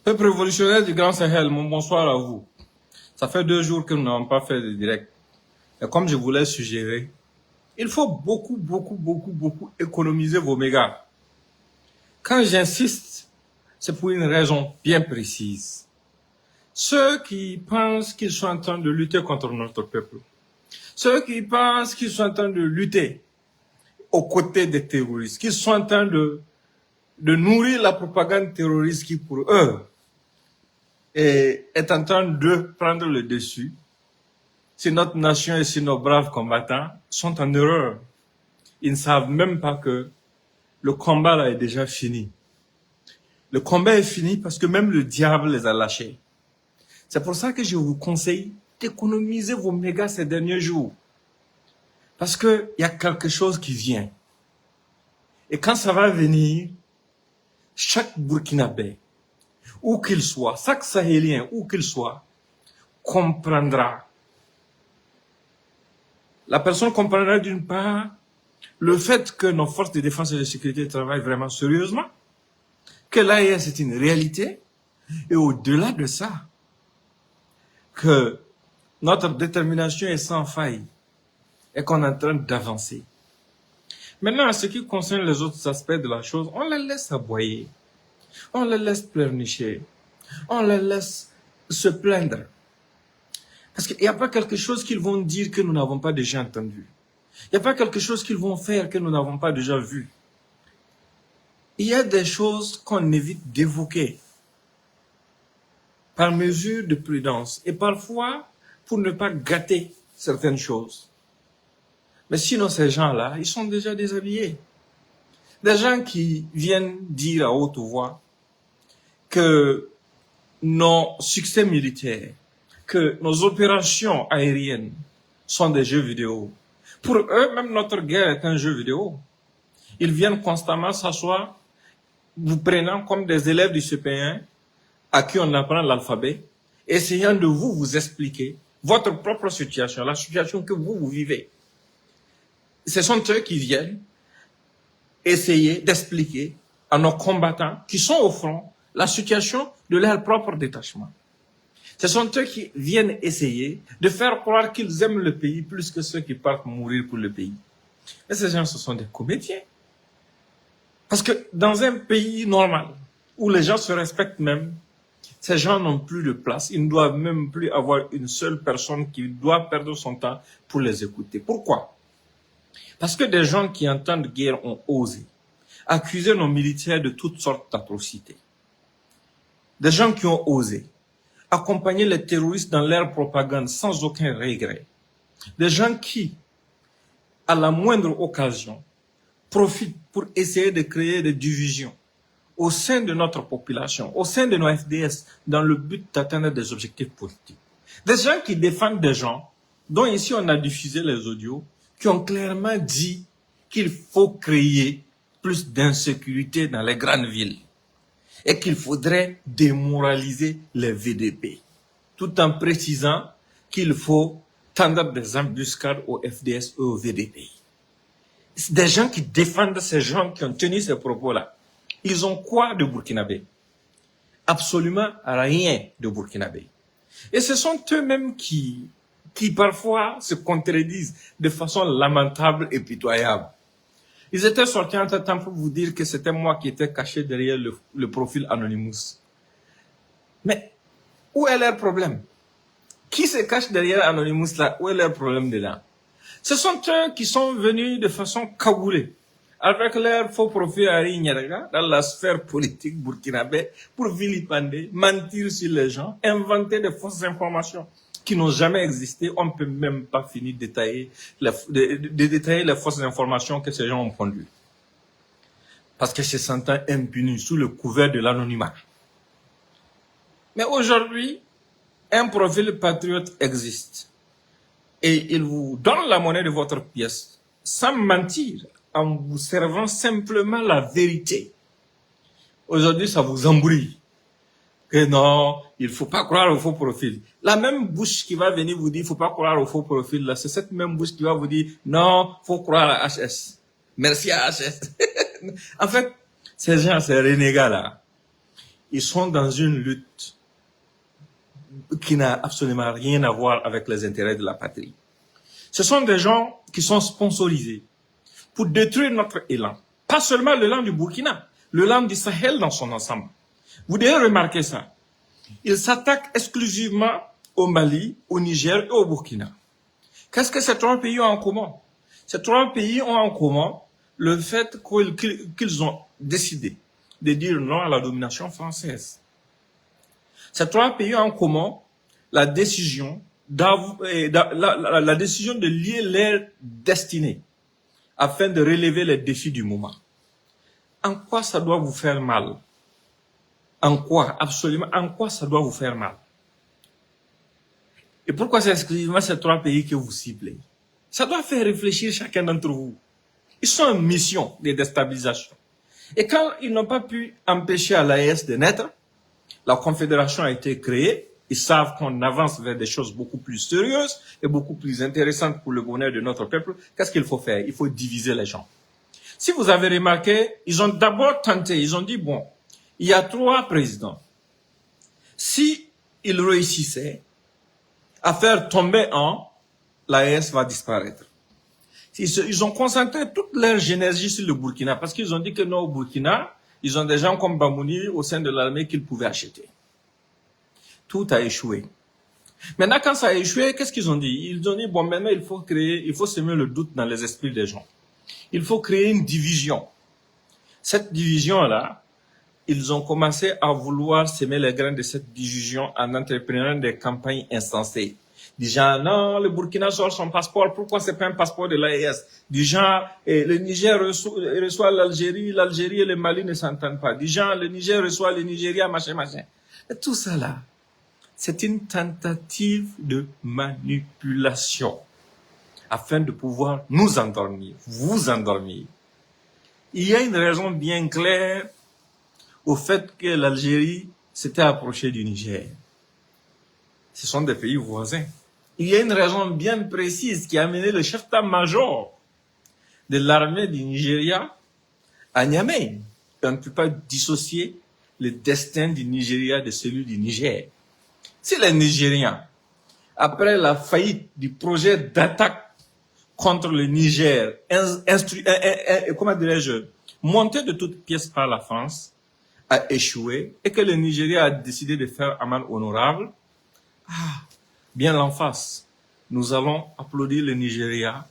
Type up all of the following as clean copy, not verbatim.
Peuple révolutionnaire du Grand Sahel, mon bonsoir à vous. Ça fait 2 jours que nous n'avons pas fait de direct. Et comme je vous l'ai suggéré, il faut beaucoup économiser vos mégas. Quand j'insiste, c'est pour une raison bien précise. Ceux qui pensent qu'ils sont en train de lutter contre notre peuple, ceux qui pensent qu'ils sont en train de lutter aux côtés des terroristes, qu'ils sont en train de nourrir la propagande terroriste qui, pour eux, est en train de prendre le dessus, si notre nation et si nos braves combattants sont en erreur. Ils ne savent même pas que le combat là est déjà fini. Le combat est fini parce que même le diable les a lâchés. C'est pour ça que je vous conseille d'économiser vos mégas ces derniers jours. Parce qu'il y a quelque chose qui vient. Et quand ça va venir, chaque Burkinabé, où qu'il soit, chaque Sahélien, où qu'il soit, comprendra. La personne comprendra d'une part le fait que nos forces de défense et de sécurité travaillent vraiment sérieusement, que l'AES est une réalité, et au-delà de ça, que notre détermination est sans faille et qu'on est en train d'avancer. Maintenant, en ce qui concerne les autres aspects de la chose, on les laisse aboyer, on les laisse pleurnicher, on les laisse se plaindre. Parce qu'il n'y a pas quelque chose qu'ils vont dire que nous n'avons pas déjà entendu. Il n'y a pas quelque chose qu'ils vont faire que nous n'avons pas déjà vu. Il y a des choses qu'on évite d'évoquer par mesure de prudence et parfois pour ne pas gâter certaines choses. Mais sinon, ces gens-là, ils sont déjà déshabillés. Des gens qui viennent dire à haute voix que nos succès militaires, que nos opérations aériennes sont des jeux vidéo. Pour eux, même notre guerre est un jeu vidéo. Ils viennent constamment s'asseoir, vous prenant comme des élèves du CP1 à qui on apprend l'alphabet, essayant de vous expliquer votre propre situation, la situation que vous vivez. Ce sont eux qui viennent essayer d'expliquer à nos combattants qui sont au front la situation de leur propre détachement. Ce sont eux qui viennent essayer de faire croire qu'ils aiment le pays plus que ceux qui partent mourir pour le pays. Et ces gens, ce sont des comédiens. Parce que dans un pays normal, où les gens se respectent même, ces gens n'ont plus de place. Ils ne doivent même plus avoir une seule personne qui doit perdre son temps pour les écouter. Pourquoi? Parce que des gens qui entendent guerre ont osé accuser nos militaires de toutes sortes d'atrocités. Des gens qui ont osé accompagner les terroristes dans leur propagande sans aucun regret. Des gens qui, à la moindre occasion, profitent pour essayer de créer des divisions au sein de notre population, au sein de nos FDS, dans le but d'atteindre des objectifs politiques. Des gens qui défendent des gens, dont ici on a diffusé les audios, qui ont clairement dit qu'il faut créer plus d'insécurité dans les grandes villes et qu'il faudrait démoraliser les VDP, tout en précisant qu'il faut tendre des embuscades aux FDS et aux VDP. Des gens qui défendent ces gens qui ont tenu ces propos-là, ils ont quoi de burkinabé? Absolument rien de burkinabé. Et ce sont eux-mêmes qui parfois se contredisent de façon lamentable et pitoyable. Ils étaient sortis en temps pour vous dire que c'était moi qui étais caché derrière le profil Anonymous. Mais où est leur problème? Qui se cache derrière Anonymous là? Où est leur problème dedans? Ce sont eux qui sont venus de façon cagoulée, avec leur faux profil Ari Nyaraga, dans la sphère politique burkinabé, pour vilipender, mentir sur les gens, inventer de fausses informations qui n'ont jamais existé. On ne peut même pas finir de détailler les fausses informations que ces gens ont produites. Parce que se sentant impunis sous le couvert de l'anonymat. Mais aujourd'hui, un profil patriote existe. Et il vous donne la monnaie de votre pièce, sans mentir, en vous servant simplement la vérité. Aujourd'hui, ça vous embrouille. Que non, il ne faut pas croire au faux profil. La même bouche qui va venir vous dire, il ne faut pas croire au faux profil, là, c'est cette même bouche qui va vous dire, non, il faut croire à HS. Merci à HS. En fait, ces gens, ces renégats là, ils sont dans une lutte qui n'a absolument rien à voir avec les intérêts de la patrie. Ce sont des gens qui sont sponsorisés pour détruire notre élan. Pas seulement l'élan du Burkina, l'élan du Sahel dans son ensemble. Vous devez remarquer ça. Ils s'attaquent exclusivement au Mali, au Niger et au Burkina. Qu'est-ce que ces trois pays ont en commun? Ces trois pays ont en commun le fait qu'ils ont décidé de dire non à la domination française. Ces trois pays ont en commun la décision de lier leur destinée afin de relever les défis du moment. En quoi ça doit vous faire mal? En quoi, absolument, en quoi ça doit vous faire mal? Et pourquoi c'est exclusivement ces trois pays que vous ciblez? Ça doit faire réfléchir chacun d'entre vous. Ils sont en mission de déstabilisation. Et quand ils n'ont pas pu empêcher à l'AES de naître, la Confédération a été créée. Ils savent qu'on avance vers des choses beaucoup plus sérieuses et beaucoup plus intéressantes pour le bonheur de notre peuple. Qu'est-ce qu'il faut faire? Il faut diviser les gens. Si vous avez remarqué, ils ont d'abord tenté, ils ont dit, bon, il y a trois présidents. Si ils réussissaient à faire tomber un, l'AES va disparaître. Ils ont concentré toute leur énergie sur le Burkina parce qu'ils ont dit que non, au Burkina, ils ont des gens comme Bamouni au sein de l'armée qu'ils pouvaient acheter. Tout a échoué. Maintenant, quand ça a échoué, qu'est-ce qu'ils ont dit? Ils ont dit, bon, maintenant, il faut semer le doute dans les esprits des gens. Il faut créer une division. Cette division-là, ils ont commencé à vouloir semer les graines de cette division en entreprenant des campagnes insensées. Du genre, non, le Burkina sort son passeport, pourquoi c'est pas un passeport de l'AES? Du genre, le Niger reçoit l'Algérie et le Mali ne s'entendent pas. Du genre, le Niger reçoit le Nigeria, machin. Et tout ça là, c'est une tentative de manipulation afin de pouvoir nous endormir, vous endormir. Il y a une raison bien claire au fait que l'Algérie s'était approchée du Niger. Ce sont des pays voisins. Il y a une raison bien précise qui a amené le chef d'état-major de l'armée du Nigeria à Niamey. On ne peut pas dissocier le destin du Nigeria de celui du Niger. Si les Nigériens, après la faillite du projet d'attaque contre le Niger, monté de toutes pièces par la France, a échoué et que le Nigeria a décidé de faire amende honorable, bien l'en face, nous allons applaudir le Nigeria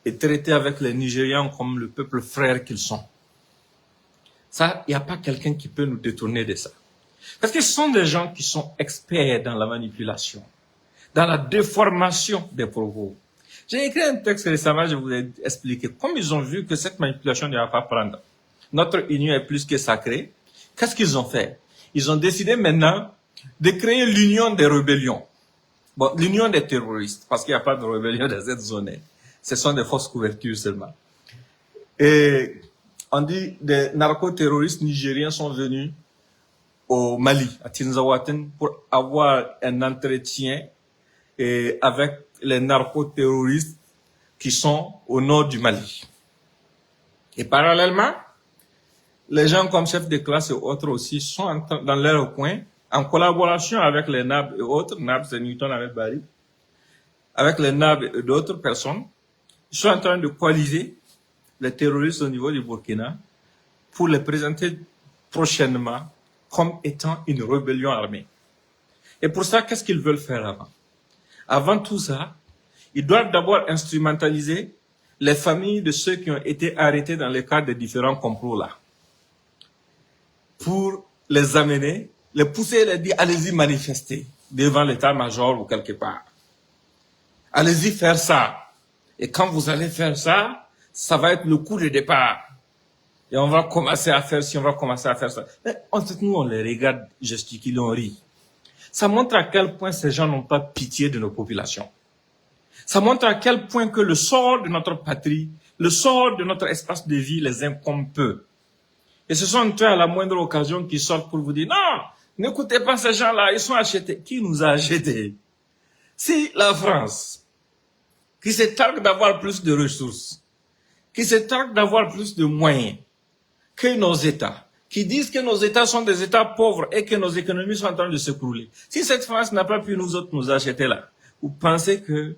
et traiter avec les Nigérians comme le peuple frère qu'ils sont. Ça, il n'y a pas quelqu'un qui peut nous détourner de ça. Parce que ce sont des gens qui sont experts dans la manipulation, dans la déformation des propos. J'ai écrit un texte récemment, je vous ai expliqué. Comme ils ont vu que cette manipulation ne va pas prendre, notre union est plus que sacrée, qu'est-ce qu'ils ont fait? Ils ont décidé maintenant de créer l'union des rébellions. Bon, l'union des terroristes, parce qu'il n'y a pas de rébellion dans cette zone. Ce sont des fausses couvertures seulement. Et on dit des narcoterroristes nigériens sont venus au Mali, à Tinzaouaten, pour avoir un entretien avec les narcoterroristes qui sont au nord du Mali. Et parallèlement, les gens comme chefs de classe et autres aussi sont dans leur coin, en collaboration avec les NAB et autres, NAB c'est Newton avec Barry, avec les NAB et d'autres personnes, ils sont en train de coaliser les terroristes au niveau du Burkina pour les présenter prochainement comme étant une rébellion armée. Et pour ça, qu'est-ce qu'ils veulent faire avant? Avant tout ça, ils doivent d'abord instrumentaliser les familles de ceux qui ont été arrêtés dans le cadre des différents complots-là, pour les amener, les pousser et les dire, allez-y manifester devant l'état-major ou quelque part. Allez-y faire ça. Et quand vous allez faire ça, ça va être le coup de départ. Et on va commencer à faire ci, on va commencer à faire ça. Mais en fait, nous, on les regarde gesticuler, on rit. Ça montre à quel point ces gens n'ont pas pitié de nos populations. Ça montre à quel point que le sort de notre patrie, le sort de notre espace de vie les incombe peu. Et ce sont eux à la moindre occasion qui sortent pour vous dire, non, n'écoutez pas ces gens-là, ils sont achetés. Qui nous a achetés? Si la France, qui se targue d'avoir plus de ressources, qui se targue d'avoir plus de moyens que nos États, qui disent que nos États sont des États pauvres et que nos économies sont en train de s'écrouler. Si cette France n'a pas pu nous autres nous acheter là, vous pensez que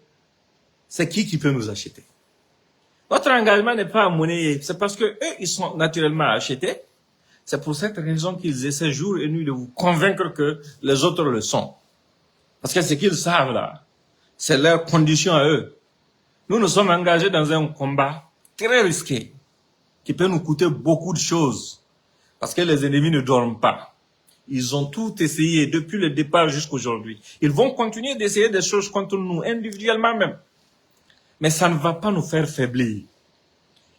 c'est qui peut nous acheter? Notre engagement n'est pas à monnaie, c'est parce que eux, ils sont naturellement achetés. C'est pour cette raison qu'ils essaient jour et nuit de vous convaincre que les autres le sont. Parce que ce qu'ils savent là, c'est leur condition à eux. Nous sommes engagés dans un combat très risqué, qui peut nous coûter beaucoup de choses. Parce que les ennemis ne dorment pas. Ils ont tout essayé depuis le départ jusqu'à aujourd'hui. Ils vont continuer d'essayer des choses contre nous, individuellement même. Mais ça ne va pas nous faire faiblir.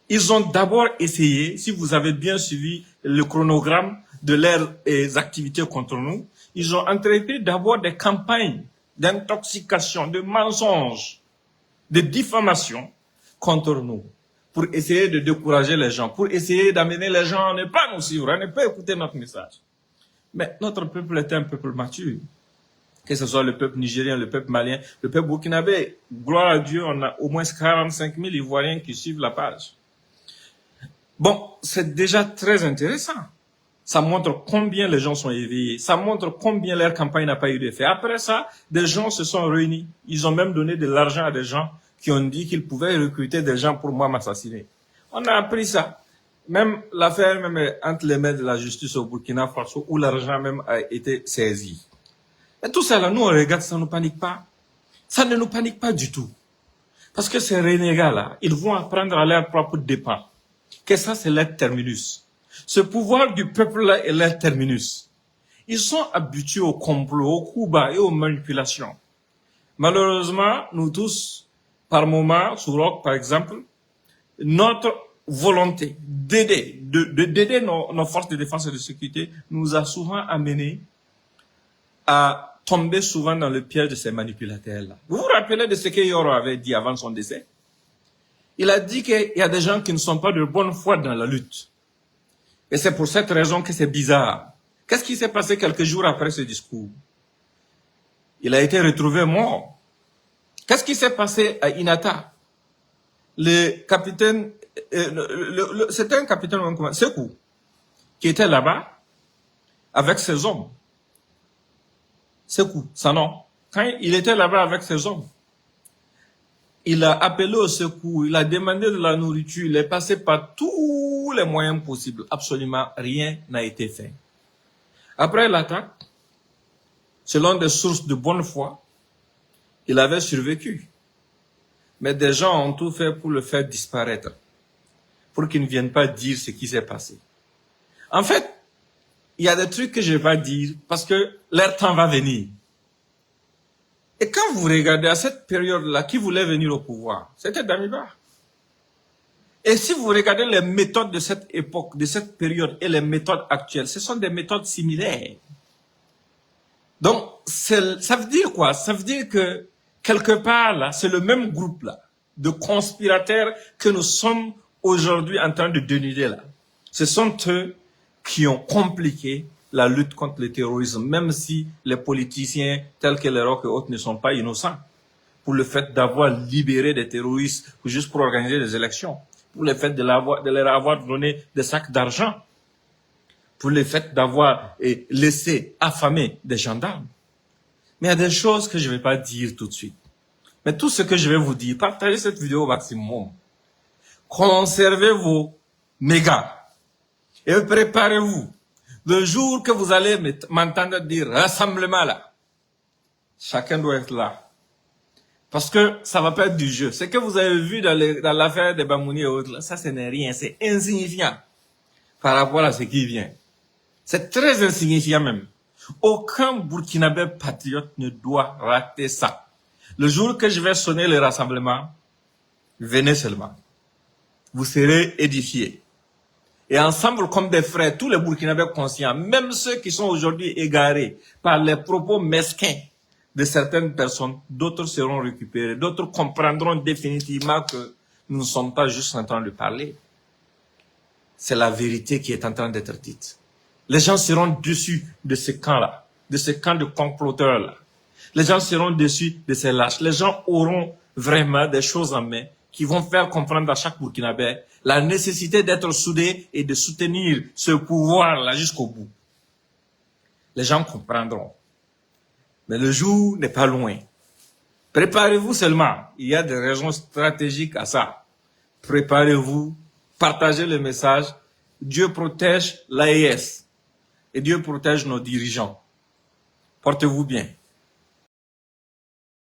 Ils ont d'abord essayé, si vous avez bien suivi le chronogramme de leurs activités contre nous, ils ont entrepris d'abord des campagnes d'intoxication, de mensonges, de diffamation contre nous, pour essayer de décourager les gens, pour essayer d'amener les gens à ne pas nous suivre, à ne pas écouter notre message. Mais notre peuple est un peuple mature. Que ce soit le peuple nigérien, le peuple malien, le peuple burkinabé, gloire à Dieu, on a au moins 45 000 Ivoiriens qui suivent la page. Bon, c'est déjà très intéressant. Ça montre combien les gens sont éveillés. Ça montre combien leur campagne n'a pas eu d'effet. Après ça, des gens se sont réunis. Ils ont même donné de l'argent à des gens qui ont dit qu'ils pouvaient recruter des gens pour moi m'assassiner. On a appris ça. Même l'affaire même entre les mains de la justice au Burkina Faso, où l'argent même a été saisi. Et tout ça là, nous on regarde, ça ne nous panique pas. Ça ne nous panique pas du tout. Parce que ces renégats là, ils vont apprendre à leur propre dépens que ça c'est leur terminus. Ce pouvoir du peuple là est leur terminus. Ils sont habitués au complot, au coup bas et aux manipulations. Malheureusement, nous tous, par moments, sous Rock par exemple, notre volonté d'aider, d'aider nos forces de défense et de sécurité nous a souvent amenés à tomber souvent dans le piège de ces manipulateurs-là. Vous vous rappelez de ce que Yoro avait dit avant son décès? Il a dit qu'il y a des gens qui ne sont pas de bonne foi dans la lutte. Et c'est pour cette raison que c'est bizarre. Qu'est-ce qui s'est passé quelques jours après ce discours? Il a été retrouvé mort. Qu'est-ce qui s'est passé à Inata? Le capitaine, c'était un capitaine, Sekou, qui était là-bas avec ses hommes. Sekou, ça non. Quand il était là-bas avec ses hommes, il a appelé au secours, il a demandé de la nourriture, il est passé par tous les moyens possibles. Absolument rien n'a été fait. Après l'attaque, selon des sources de bonne foi, il avait survécu. Mais des gens ont tout fait pour le faire disparaître, pour qu'il ne vienne pas dire ce qui s'est passé. En fait, il y a des trucs que je ne vais pas dire parce que leur temps va venir. Et quand vous regardez à cette période-là, qui voulait venir au pouvoir? C'était Damiba. Et si vous regardez les méthodes de cette époque, de cette période et les méthodes actuelles, ce sont des méthodes similaires. Donc, ça veut dire quoi? Ça veut dire que quelque part là, c'est le même groupe là, de conspirateurs que nous sommes aujourd'hui en train de dénuder là. Ce sont eux qui ont compliqué la lutte contre le terrorisme, même si les politiciens tels que les Roch et autres ne sont pas innocents, pour le fait d'avoir libéré des terroristes juste pour organiser des élections, pour le fait de leur avoir donné des sacs d'argent, pour le fait d'avoir laissé affamer des gendarmes. Mais il y a des choses que je ne vais pas dire tout de suite. Mais tout ce que je vais vous dire, partagez cette vidéo au maximum. Conservez vos mégas. Et préparez-vous. Le jour que vous allez m'entendre dire rassemblement là, chacun doit être là. Parce que ça va pas être du jeu. Ce que vous avez vu dans l'affaire des Bamouni et autres, là, ça ce n'est rien, c'est insignifiant par rapport à ce qui vient. C'est très insignifiant même. Aucun Burkinabé patriote ne doit rater ça. Le jour que je vais sonner le rassemblement, venez seulement. Vous serez édifiés. Et ensemble, comme des frères, tous les Burkinabés conscients, même ceux qui sont aujourd'hui égarés par les propos mesquins de certaines personnes, d'autres seront récupérés, d'autres comprendront définitivement que nous ne sommes pas juste en train de parler. C'est la vérité qui est en train d'être dite. Les gens seront déçus de ce camp-là, de ce camp de comploteurs-là. Les gens seront déçus de ces lâches. Les gens auront vraiment des choses en main qui vont faire comprendre à chaque Burkinabé la nécessité d'être soudés et de soutenir ce pouvoir-là jusqu'au bout. Les gens comprendront. Mais le jour n'est pas loin. Préparez-vous seulement. Il y a des raisons stratégiques à ça. Préparez-vous, partagez le message. Dieu protège l'AES et Dieu protège nos dirigeants. Portez-vous bien.